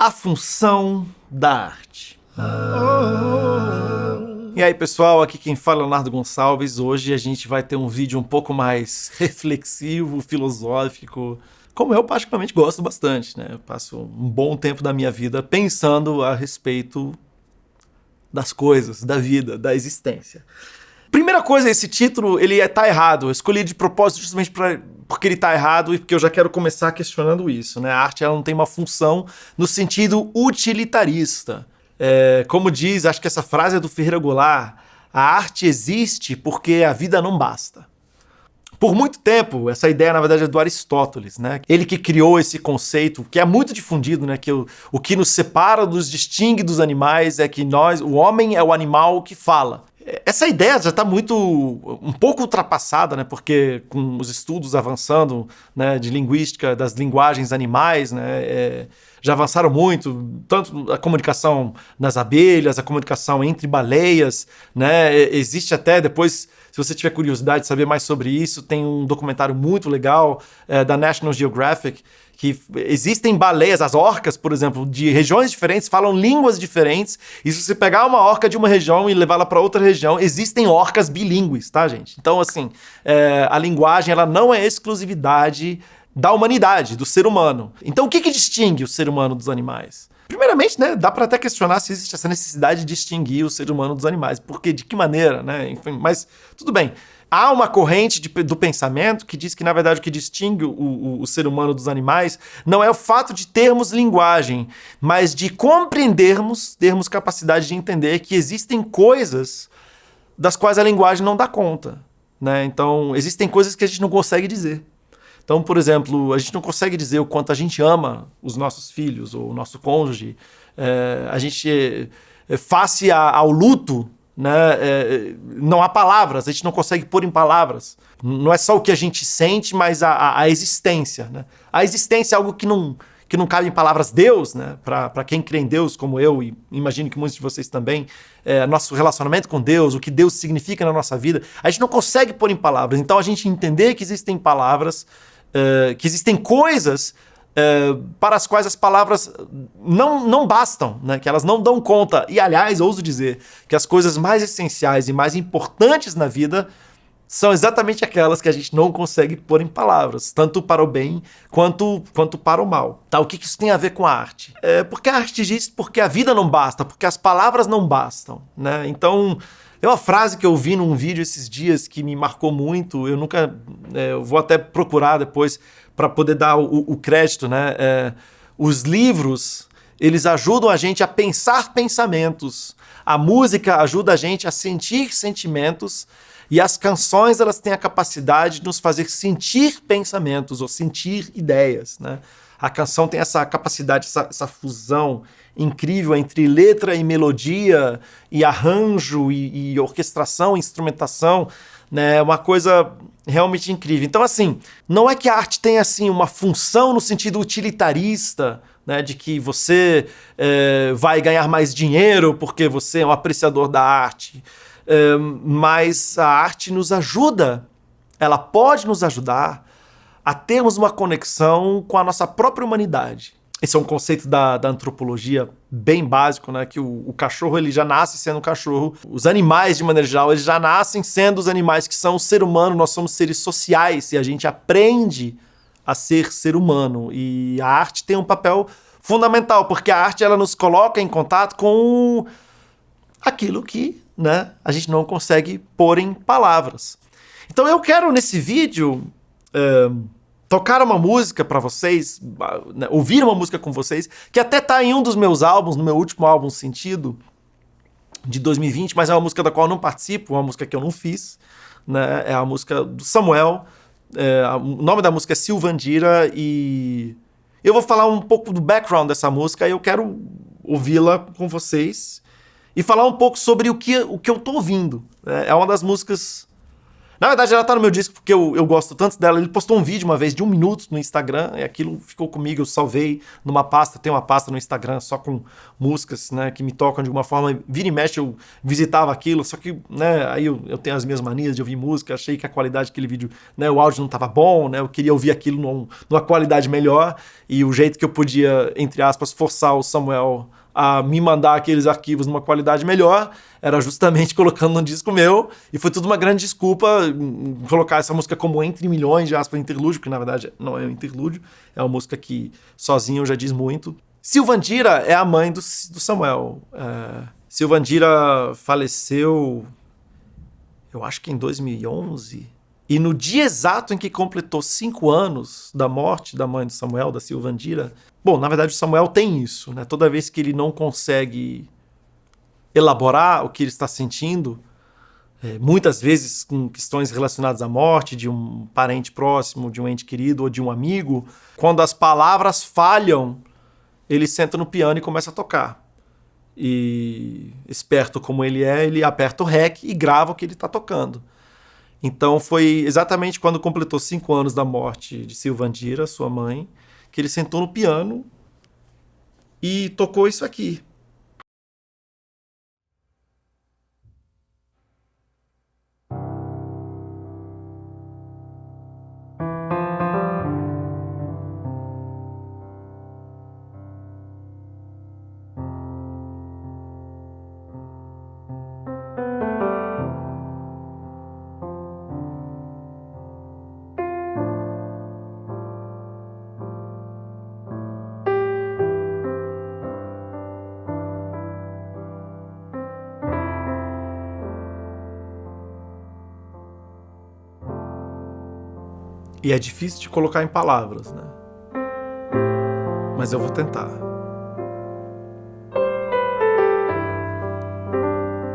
A função da arte. E aí, pessoal, aqui quem fala é Leonardo Gonçalves. Hoje a gente vai ter um vídeo um pouco mais reflexivo, filosófico, como eu particularmente gosto bastante, né? Eu passo um bom tempo da minha vida pensando a respeito das coisas, da vida, da existência. Primeira coisa, esse título, ele tá errado. Eu escolhi de propósito justamente porque ele tá errado e porque eu já quero começar questionando isso, né? A arte, ela não tem uma função no sentido utilitarista. Como diz, acho que essa frase é do Ferreira Goulart, a arte existe porque a vida não basta. Por muito tempo, essa ideia, na verdade, é do Aristóteles, né? Ele que criou esse conceito, que é muito difundido, né? Que o que nos separa, nos distingue dos animais é que o homem é o animal que fala. Essa ideia já está um pouco ultrapassada, né? Porque com os estudos avançando, né, de linguística das linguagens animais, né, já avançaram muito, tanto a comunicação nas abelhas, a comunicação entre baleias, né? Existe até depois, se você tiver curiosidade de saber mais sobre isso, tem um documentário muito legal da National Geographic, que existem baleias, as orcas, por exemplo, de regiões diferentes, falam línguas diferentes, e se você pegar uma orca de uma região e levá-la para outra região, existem orcas bilíngues, tá, gente? Então, assim, a linguagem, ela não é exclusividade da humanidade, do ser humano. Então, o que distingue o ser humano dos animais? Primeiramente, né, dá para até questionar se existe essa necessidade de distinguir o ser humano dos animais, porque de que maneira, né? Enfim, mas tudo bem. Há uma corrente do pensamento que diz que, na verdade, o que distingue o ser humano dos animais não é o fato de termos linguagem, mas de compreendermos, termos capacidade de entender que existem coisas das quais a linguagem não dá conta, né? Então, existem coisas que a gente não consegue dizer. Então, por exemplo, a gente não consegue dizer o quanto a gente ama os nossos filhos ou o nosso cônjuge. A gente, face ao luto, né, não há palavras, a gente não consegue pôr em palavras. Não é só o que a gente sente, mas a existência, né? A existência é algo que não cabe em palavras. Deus, né, para quem crê em Deus, como eu, e imagino que muitos de vocês também, nosso relacionamento com Deus, o que Deus significa na nossa vida, a gente não consegue pôr em palavras. Então, a gente entender que existem palavras, que existem coisas para as quais as palavras não bastam, né? Que elas não dão conta. E, aliás, ouso dizer que as coisas mais essenciais e mais importantes na vida são exatamente aquelas que a gente não consegue pôr em palavras, tanto para o bem quanto para o mal. Tá? O que isso tem a ver com a arte? Porque a arte existe porque a vida não basta, porque as palavras não bastam, né? Então, é uma frase que eu vi num vídeo esses dias que me marcou muito. Eu vou até procurar depois para poder dar o crédito, né? Os livros, eles ajudam a gente a pensar pensamentos. A música ajuda a gente a sentir sentimentos. E as canções, elas têm a capacidade de nos fazer sentir pensamentos ou sentir ideias, né? A canção tem essa capacidade, essa fusão incrível entre letra e melodia, e arranjo, e orquestração, instrumentação, né? É uma coisa realmente incrível. Então, assim, não é que a arte tenha assim, uma função no sentido utilitarista, né? De que você vai ganhar mais dinheiro porque você é um apreciador da arte. Mas a arte nos ajuda, ela pode nos ajudar a termos uma conexão com a nossa própria humanidade. Esse é um conceito da antropologia bem básico, né? Que o cachorro, ele já nasce sendo um cachorro. Os animais, de maneira geral, eles já nascem sendo os animais que são o ser humano. Nós somos seres sociais e a gente aprende a ser ser humano. E a arte tem um papel fundamental, porque a arte, ela nos coloca em contato com aquilo que, né, a gente não consegue pôr em palavras. Então eu quero, nesse vídeo, tocar uma música para vocês, né, ouvir uma música com vocês, que até tá em um dos meus álbuns, no meu último álbum Sentido, de 2020, mas é uma música da qual eu não participo, uma música que eu não fiz, né, é a música do Samuel, o nome da música é Silvandira, e eu vou falar um pouco do background dessa música, e eu quero ouvi-la com vocês, e falar um pouco sobre o que eu tô ouvindo. É uma das músicas Na verdade, ela tá no meu disco porque eu gosto tanto dela. Ele postou um vídeo uma vez de 1 minuto no Instagram e aquilo ficou comigo. Eu salvei numa pasta. Tem uma pasta no Instagram só com músicas, né, que me tocam de alguma forma. Vira e mexe, eu visitava aquilo. Só que, né, aí eu tenho as minhas manias de ouvir música. Achei que a qualidade daquele vídeo, né, o áudio não tava bom, né, eu queria ouvir aquilo numa qualidade melhor. E o jeito que eu podia, entre aspas, forçar o Samuel a me mandar aqueles arquivos numa qualidade melhor era justamente colocando no disco meu, e foi tudo uma grande desculpa colocar essa música como entre milhões de aspas interlúdio, porque na verdade não é um interlúdio, é uma música que sozinho já diz muito. Silvandira é a mãe do Samuel. Silvandira faleceu, eu acho que em 2011, e no dia exato em que completou 5 anos da morte da mãe do Samuel, da Silvandira. Bom, na verdade o Samuel tem isso, né? Toda vez que ele não consegue elaborar o que ele está sentindo, muitas vezes com questões relacionadas à morte de um parente próximo, de um ente querido ou de um amigo, quando as palavras falham, ele senta no piano e começa a tocar. E, esperto como ele é, ele aperta o REC e grava o que ele está tocando. Então foi exatamente quando completou 5 anos da morte de Silvandira, sua mãe, que ele sentou no piano e tocou isso aqui. E é difícil de colocar em palavras, né? Mas eu vou tentar.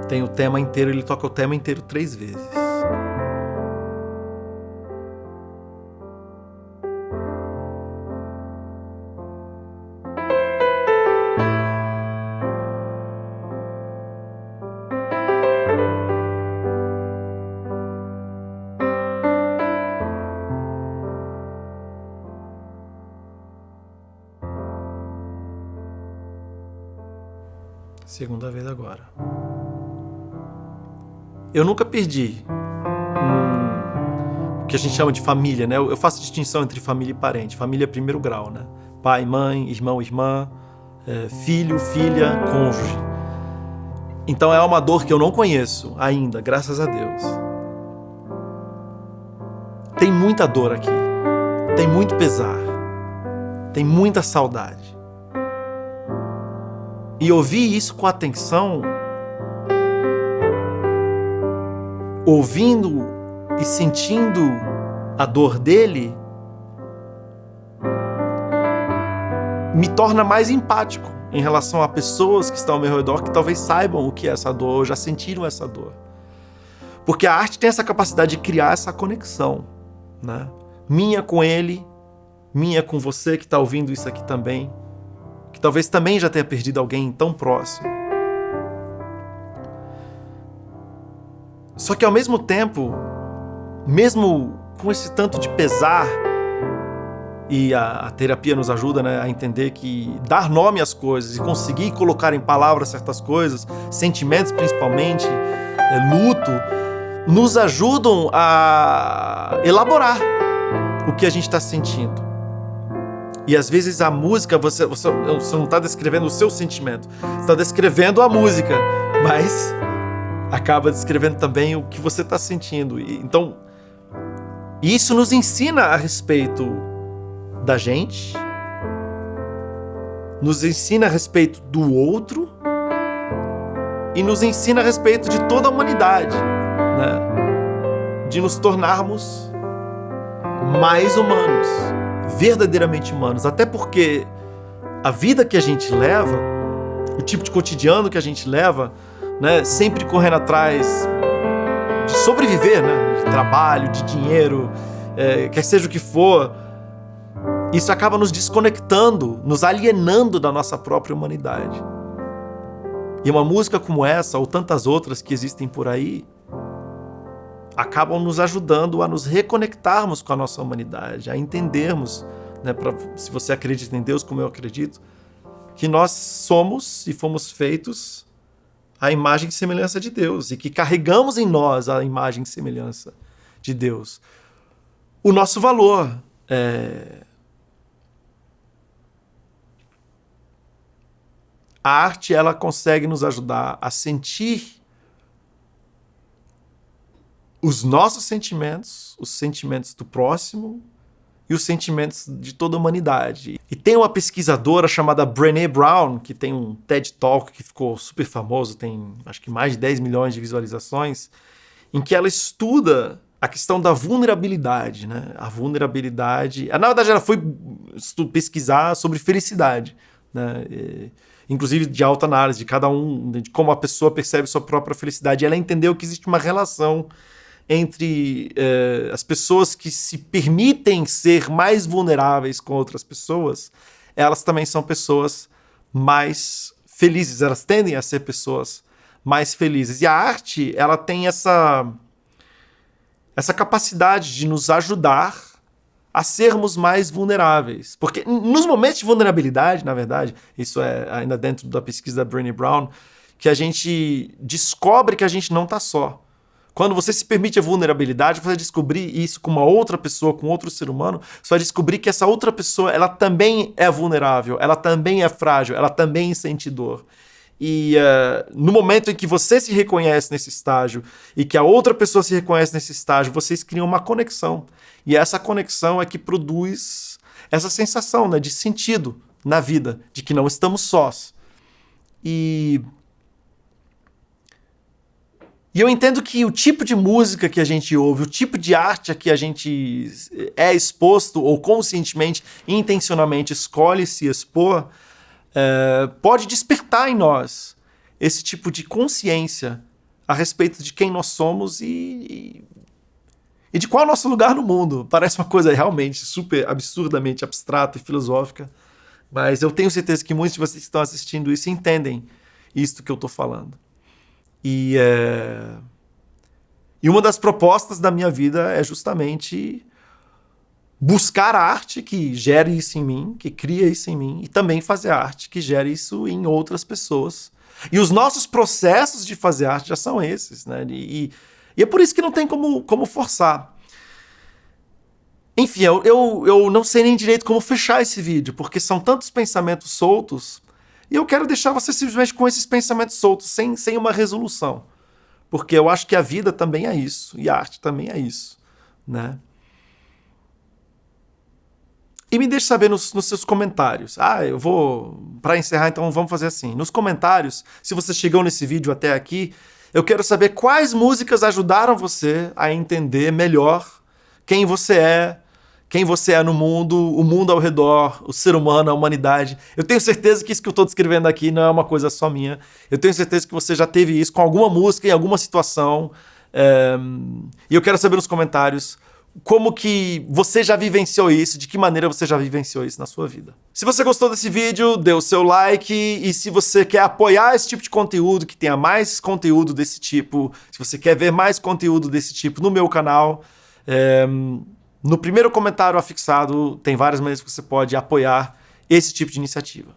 Tem o tema inteiro, ele toca o tema inteiro 3 vezes. Segunda vez agora. Eu nunca perdi o que a gente chama de família, né? Eu faço distinção entre família e parente. Família é primeiro grau, né? Pai, mãe, irmão, irmã, filho, filha, cônjuge. Então é uma dor que eu não conheço ainda, graças a Deus. Tem muita dor aqui. Tem muito pesar. Tem muita saudade. E ouvir isso com atenção, ouvindo e sentindo a dor dele, me torna mais empático em relação a pessoas que estão ao meu redor que talvez saibam o que é essa dor, ou já sentiram essa dor. Porque a arte tem essa capacidade de criar essa conexão, né? Minha com ele, minha com você que está ouvindo isso aqui também, que talvez também já tenha perdido alguém tão próximo. Só que ao mesmo tempo, mesmo com esse tanto de pesar, e a terapia nos ajuda, né, a entender que dar nome às coisas e conseguir colocar em palavras certas coisas, sentimentos principalmente, luto, nos ajudam a elaborar o que a gente está sentindo. E às vezes a música, você não está descrevendo o seu sentimento, você está descrevendo a música, mas acaba descrevendo também o que você está sentindo. Então, isso nos ensina a respeito da gente, nos ensina a respeito do outro e nos ensina a respeito de toda a humanidade, né? De nos tornarmos mais humanos, verdadeiramente humanos, até porque a vida que a gente leva, o tipo de cotidiano que a gente leva, né, sempre correndo atrás de sobreviver, né, de trabalho, de dinheiro, quer seja o que for, isso acaba nos desconectando, nos alienando da nossa própria humanidade. E uma música como essa, ou tantas outras que existem por aí, acabam nos ajudando a nos reconectarmos com a nossa humanidade, a entendermos, né, se você acredita em Deus, como eu acredito, que nós somos e fomos feitos à imagem e semelhança de Deus e que carregamos em nós a imagem e semelhança de Deus. O nosso valor a arte, ela consegue nos ajudar a sentir os nossos sentimentos, os sentimentos do próximo e os sentimentos de toda a humanidade. E tem uma pesquisadora chamada Brené Brown, que tem um TED Talk que ficou super famoso, tem acho que mais de 10 milhões de visualizações, em que ela estuda a questão da vulnerabilidade, né? A vulnerabilidade... Na verdade, ela foi pesquisar sobre felicidade, né? Inclusive de autoanálise, de cada um, de como a pessoa percebe sua própria felicidade. E ela entendeu que existe uma relação entre as pessoas que se permitem ser mais vulneráveis com outras pessoas, elas também são pessoas mais felizes, elas tendem a ser pessoas mais felizes. E a arte, ela tem essa capacidade de nos ajudar a sermos mais vulneráveis. Porque nos momentos de vulnerabilidade, na verdade, isso é ainda dentro da pesquisa da Brené Brown, que a gente descobre que a gente não está só. Quando você se permite a vulnerabilidade, você vai descobrir isso com uma outra pessoa, com outro ser humano, você vai descobrir que essa outra pessoa, ela também é vulnerável, ela também é frágil, ela também sente dor. E no momento em que você se reconhece nesse estágio e que a outra pessoa se reconhece nesse estágio, vocês criam uma conexão. E essa conexão é que produz essa sensação, né, de sentido na vida, de que não estamos sós. E eu entendo que o tipo de música que a gente ouve, o tipo de arte a que a gente é exposto ou conscientemente, intencionalmente escolhe se expor, pode despertar em nós esse tipo de consciência a respeito de quem nós somos e de qual é o nosso lugar no mundo. Parece uma coisa realmente super absurdamente abstrata e filosófica, mas eu tenho certeza que muitos de vocês que estão assistindo isso entendem isso que eu estou falando. E uma das propostas da minha vida é justamente buscar a arte que gere isso em mim, que cria isso em mim, e também fazer arte que gere isso em outras pessoas. E os nossos processos de fazer arte já são esses, né? E é por isso que não tem como forçar. Enfim, eu não sei nem direito como fechar esse vídeo, porque são tantos pensamentos soltos, e eu quero deixar você simplesmente com esses pensamentos soltos, sem uma resolução. Porque eu acho que a vida também é isso, e a arte também é isso, né? E me deixe saber nos seus comentários. Eu vou... Para encerrar, então, vamos fazer assim. Nos comentários, se você chegou nesse vídeo até aqui, eu quero saber quais músicas ajudaram você a entender melhor quem você é no mundo, o mundo ao redor, o ser humano, a humanidade. Eu tenho certeza que isso que eu estou descrevendo aqui não é uma coisa só minha. Eu tenho certeza que você já teve isso com alguma música, em alguma situação. E eu quero saber nos comentários como que você já vivenciou isso, de que maneira você já vivenciou isso na sua vida. Se você gostou desse vídeo, dê o seu like, e se você quer apoiar esse tipo de conteúdo, que tenha mais conteúdo desse tipo, se você quer ver mais conteúdo desse tipo no meu canal, no primeiro comentário afixado tem várias maneiras que você pode apoiar esse tipo de iniciativa.